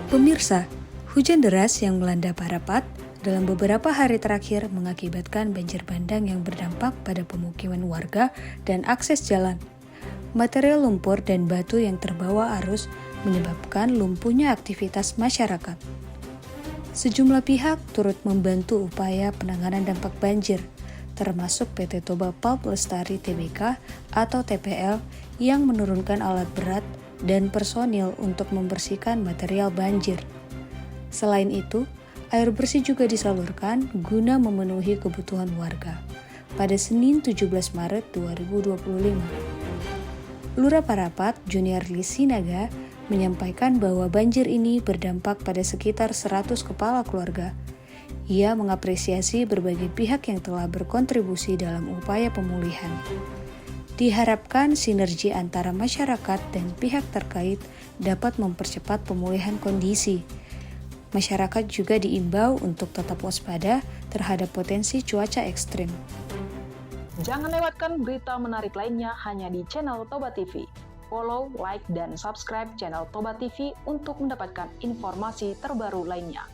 Pemirsa, hujan deras yang melanda Parapat dalam beberapa hari terakhir mengakibatkan banjir bandang yang berdampak pada pemukiman warga dan akses jalan. Material lumpur dan batu yang terbawa arus menyebabkan lumpuhnya aktivitas masyarakat. Sejumlah pihak turut membantu upaya penanganan dampak banjir, termasuk PT Toba Pulp Lestari Tbk atau TPL yang menurunkan alat berat dan personil untuk membersihkan material banjir. Selain itu, air bersih juga disalurkan guna memenuhi kebutuhan warga. Pada Senin 17 Maret 2025, Lurah Parapat Junior Lisinaga menyampaikan bahwa banjir ini berdampak pada sekitar 100 kepala keluarga. Ia mengapresiasi berbagai pihak yang telah berkontribusi dalam upaya pemulihan. Diharapkan sinergi antara masyarakat dan pihak terkait dapat mempercepat pemulihan kondisi. Masyarakat juga diimbau untuk tetap waspada terhadap potensi cuaca ekstrim. Jangan lewatkan berita menarik lainnya hanya di channel Toba TV. Follow, like, dan subscribe channel Toba TV untuk mendapatkan informasi terbaru lainnya.